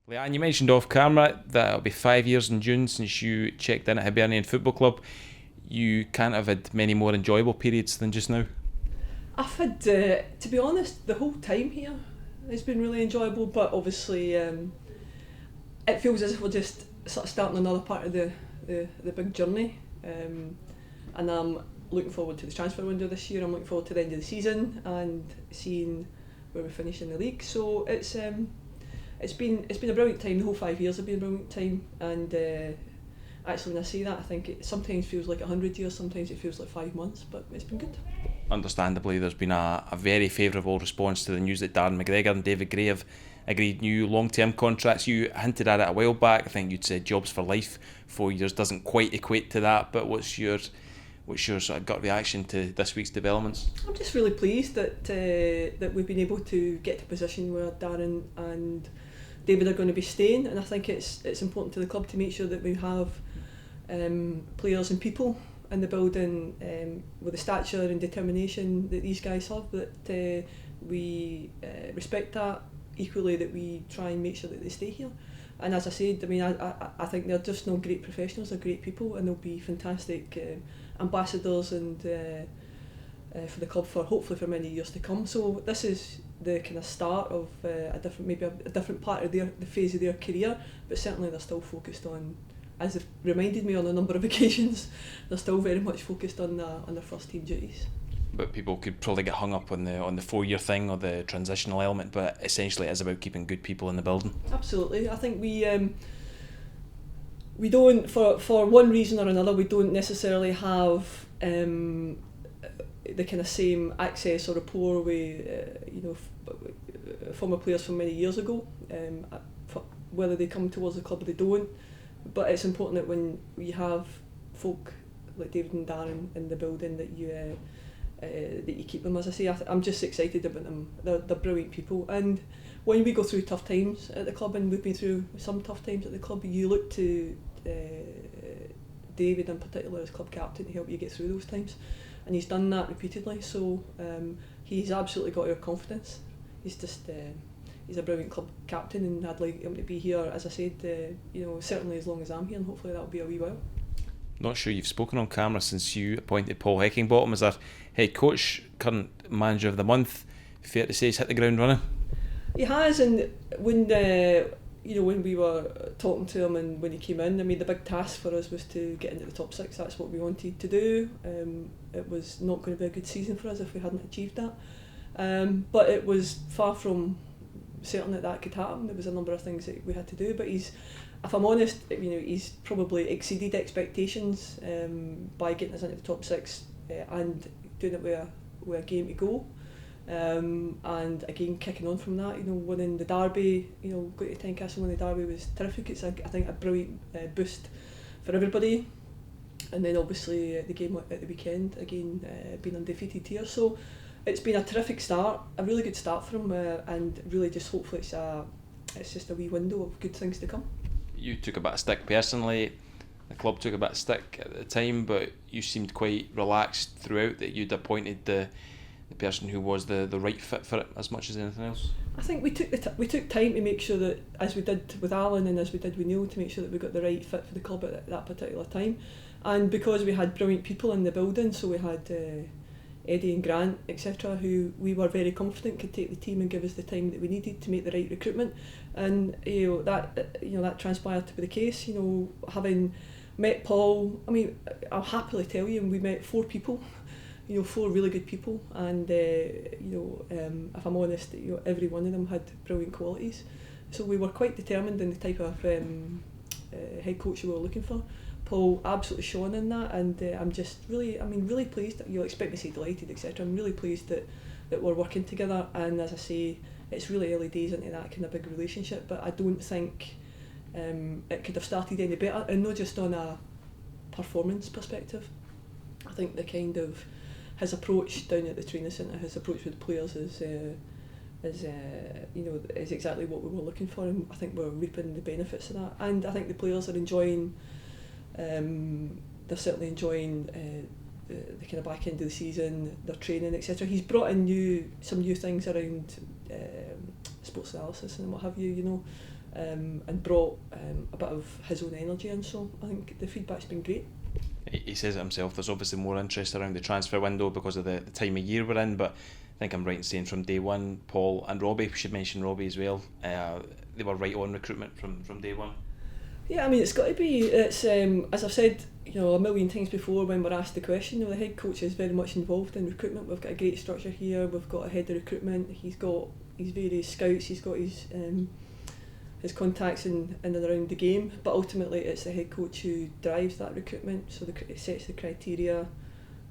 Leanne, you mentioned off camera that it'll be 5 years in June since you checked in at Hibernian Football Club. You can't have had many more enjoyable periods than just now. I've had, to be honest, the whole time here has been really enjoyable, but obviously it feels as if we're just sort of starting another part of the big journey. And I'm looking forward to the transfer window this year. I'm looking forward to the end of the season and seeing where we finish in the league. So it's been a brilliant time. The whole 5 years have been a brilliant time, and actually, when I say that, I think it sometimes feels like 100 years, sometimes it feels like 5 months, but it's been good. Understandably, there's been a very favourable response to the news that Darren McGregor and David Gray have agreed new long-term contracts. You hinted at it a while back. I think you'd said jobs for life. 4 years doesn't quite equate to that, but what's your sort of gut reaction to this week's developments? I'm just really pleased that we've been able to get to a position where Darren and David are going to be staying, and I think it's important to the club to make sure that we have players and people in the building with the stature and determination that these guys have, that we respect that, equally that we try and make sure that they stay here. And as I said, I mean, I think they're just no great professionals, they're great people, and they'll be fantastic ambassadors and for the club for hopefully for many years to come. So this is the kind of start of a different part of the phase of their career, but certainly they're still focused on, as they've reminded me on a number of occasions, they're still very much focused on their first team duties. But people could probably get hung up on the 4 year thing or the transitional element, but essentially it is about keeping good people in the building. Absolutely. I think we don't, for one reason or another, we don't necessarily have the kind of same access or rapport with former players from many years ago, whether they come towards the club or they don't. But it's important that when we have folk like David and Darren in the building that you keep them. As I say, I'm just excited about them. They're brilliant people, and when we go through tough times at the club, and we've been through some tough times at the club, you look to David in particular as club captain to help you get through those times, and he's done that repeatedly. So he's absolutely got our confidence. He's just he's a brilliant club captain, and I'd like him to be here, as I said, certainly as long as I'm here, and hopefully that'll be a wee while. Not sure you've spoken on camera since you appointed Paul Heckingbottom as our head coach, current manager of the month. Fair to say he's hit the ground running? He has, and when we were talking to him and when he came in, I mean, the big task for us was to get into the top six. That's what we wanted to do. It was not going to be a good season for us if we hadn't achieved that. But it was far from certain that could happen. There was a number of things that we had to do, but if I'm honest, he's probably exceeded expectations by getting us into the top six and doing it with a game to go. And again, kicking on from that, winning the derby, going to Tynecastle, winning the derby was terrific. It's I think a brilliant boost for everybody. And then obviously the game at the weekend, again being undefeated here. So it's been a terrific start, a really good start for him, and really just hopefully it's just a wee window of good things to come. You took a bit of stick personally, the club took a bit of stick at the time, but you seemed quite relaxed throughout that you'd appointed the person who was the right fit for it as much as anything else. I think we took time to make sure that, as we did with Alan and as we did with Neil, to make sure that we got the right fit for the club at that particular time. And because we had brilliant people in the building, so we had Eddie and Grant, etc., who we were very confident could take the team and give us the time that we needed to make the right recruitment, and that transpired to be the case. Having met Paul, I mean, I'll happily tell you, we met 4 people, 4 really good people, and if I'm honest, every one of them had brilliant qualities. So we were quite determined in the type of head coach we were looking for. Paul absolutely shone in that, and I'm just really pleased. You'll expect me to say delighted, etc. I'm really pleased that we're working together, and as I say, it's really early days into that kind of big relationship, but I don't think it could have started any better, and not just on a performance perspective. I think the kind of his approach down at the training centre, his approach with the players is exactly what we were looking for, and I think we're reaping the benefits of that. And I think the players are enjoying. They're certainly enjoying the kind of back end of the season, their training, etc. He's brought in some new things around sports analysis and what have you. and brought a bit of his own energy in. So I think the feedback's been great. He says it himself, there's obviously more interest around the transfer window because of the time of year we're in, but I think I'm right in saying from day one, Paul and Robbie, we should mention Robbie as well, they were right on recruitment from day one. Yeah, I mean, it's got to be. It's as I've said, a million times before when we're asked the question. The head coach is very much involved in recruitment. We've got a great structure here. We've got a head of recruitment. He's got his various scouts. He's got his contacts in and around the game. But ultimately, it's the head coach who drives that recruitment. So it sets the criteria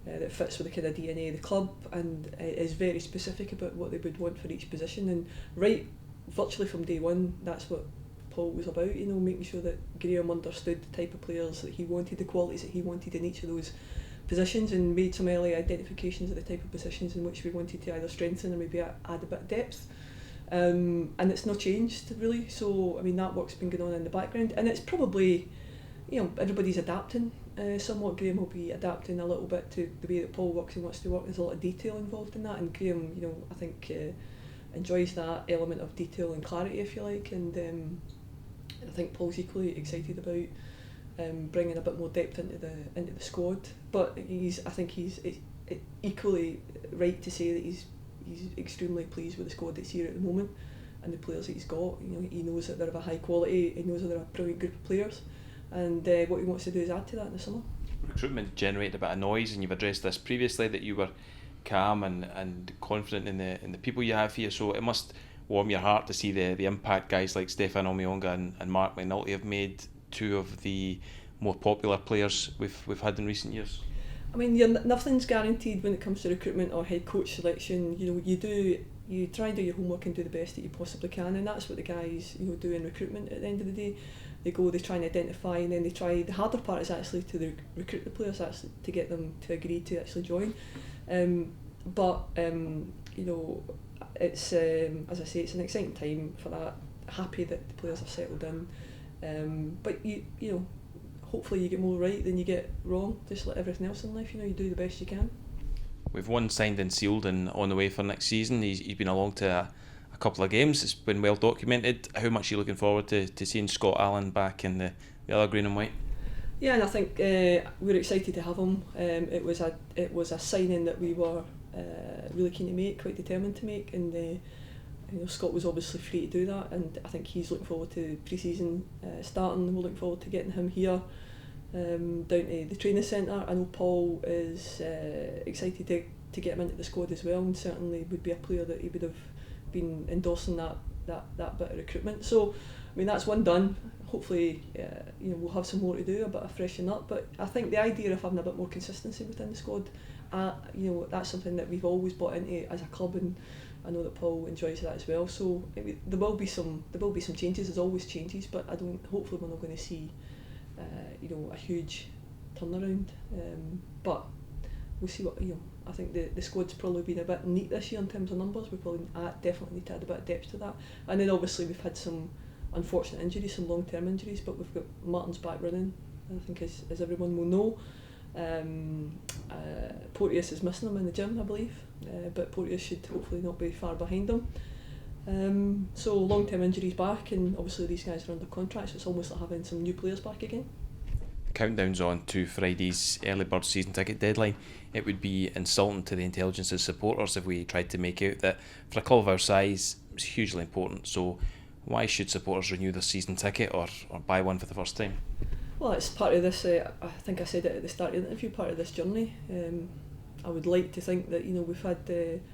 that fits with the kind of DNA of the club, and is very specific about what they would want for each position. And right, virtually from day one, that's what Paul was about, making sure that Graham understood the type of players that he wanted, the qualities that he wanted in each of those positions, and made some early identifications of the type of positions in which we wanted to either strengthen or maybe add a bit of depth. And it's not changed really, so I mean that work's been going on in the background, and it's probably, everybody's adapting somewhat. Graham will be adapting a little bit to the way that Paul works and wants to work. There's a lot of detail involved in that, and Graham, I think enjoys that element of detail and clarity, if you like, and I think Paul's equally excited about bringing a bit more depth into the squad. But I think he's equally right to say that he's extremely pleased with the squad that's here at the moment and the players that he's got. He knows that they're of a high quality. He knows that they're a brilliant group of players, and what he wants to do is add to that in the summer. Recruitment generated a bit of noise, and you've addressed this previously that you were calm and confident in the people you have here. So it must warm your heart to see the impact guys like Stefan Omionga and Mark McNulty have made, two of the more popular players we've had in recent years. I mean, nothing's guaranteed when it comes to recruitment or head coach selection. You try and do your homework and do the best that you possibly can, and that's what the guys do in recruitment. At the end of the day, they try and identify, and then they try. The harder part is actually to recruit the players, actually to get them to agree to actually join. It's as I say, it's an exciting time for that. Happy that the players have settled in, but hopefully you get more right than you get wrong. Just like everything else in life, you do the best you can. We've one signed and sealed and on the way for next season. He's been along to a couple of games. It's been well documented. How much are you looking forward to seeing Scott Allen back in the other green and white? Yeah, and I think we're excited to have him. It was a signing that we were really keen to make, quite determined to make, and Scott was obviously free to do that, and I think he's looking forward to pre-season starting. We're looking forward to getting him here down to the training centre. I know Paul is excited to get him into the squad as well, and certainly would be a player that he would have been endorsing that bit of recruitment. So I mean, that's one done. Hopefully we'll have some more to do, a bit of freshen up, but I think the idea of having a bit more consistency within the squad, that's something that we've always bought into as a club, and I know that Paul enjoys that as well. So there will be some changes. There's always changes, but hopefully we're not going to see a huge turnaround. But we'll see what I think the squad's probably been a bit neat this year in terms of numbers. We probably definitely need to add a bit of depth to that. And then obviously we've had some unfortunate injuries, some long-term injuries, but we've got Martin's back running, I think, as everyone will know. Porteous is missing him in the gym, I believe, but Porteous should hopefully not be far behind him. So long-term injuries back, and obviously these guys are under contract, so it's almost like having some new players back again. Countdown's on to Friday's early bird season ticket deadline. It would be insulting to the Intelligence's supporters if we tried to make out that for a club of our size it's hugely important. So why should supporters renew their season ticket or buy one for the first time? Well, it's part of this, I think I said it at the start of the interview, part of this journey. I would like to think that we've had,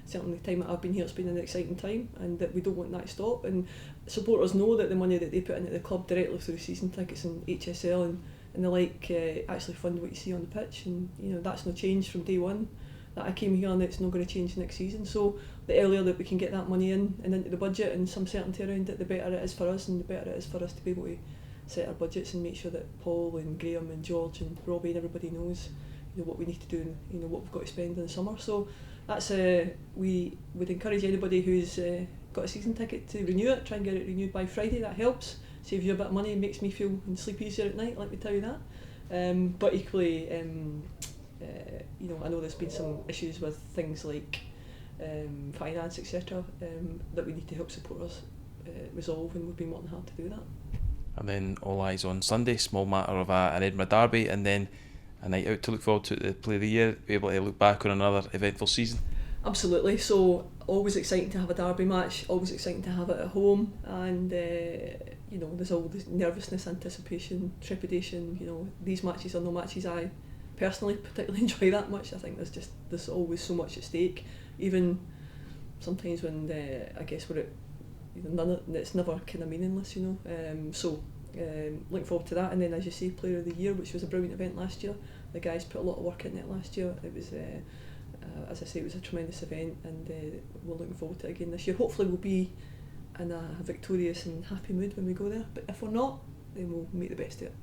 certainly the time that I've been here, it's been an exciting time, and that we don't want that to stop. And supporters know that the money that they put into the club directly through season tickets and HSL and the like actually fund what you see on the pitch, and that's no change from day one that I came here, and it's not going to change next season. So the earlier that we can get that money in and into the budget and some certainty around it, the better it is for us, and the better it is for us to be able to set our budgets and make sure that Paul and Graham and George and Robbie and everybody knows what we need to do and what we've got to spend in the summer. So that's we would encourage anybody who's got a season ticket to renew it. Try and get it renewed by Friday. That helps, saves you a bit of money, makes me feel and sleep easier at night, let me tell you that. But equally, I know there's been some issues with things like finance, etc., that we need to help supporters resolve, and we've been working hard to do that. And then all eyes on Sunday, small matter of an Edinburgh derby, and then a night out to look forward to at the Play of the Year, be able to look back on another eventful season. Absolutely, so always exciting to have a derby match, always exciting to have it at home, and you know, there's all this nervousness, anticipation, trepidation. You know, these matches are no matches I personally particularly enjoy that much. I think there's always so much at stake, even sometimes when I guess we're at, you know, it's never kind of meaningless, you know. Looking forward to that, and then as you say, Player of the Year, which was a brilliant event last year. The guys put a lot of work into it last year. It was, as I say, it was a tremendous event, and we're looking forward to it again this year. Hopefully we'll be in a victorious and happy mood when we go there, but if we're not, then we'll make the best of it.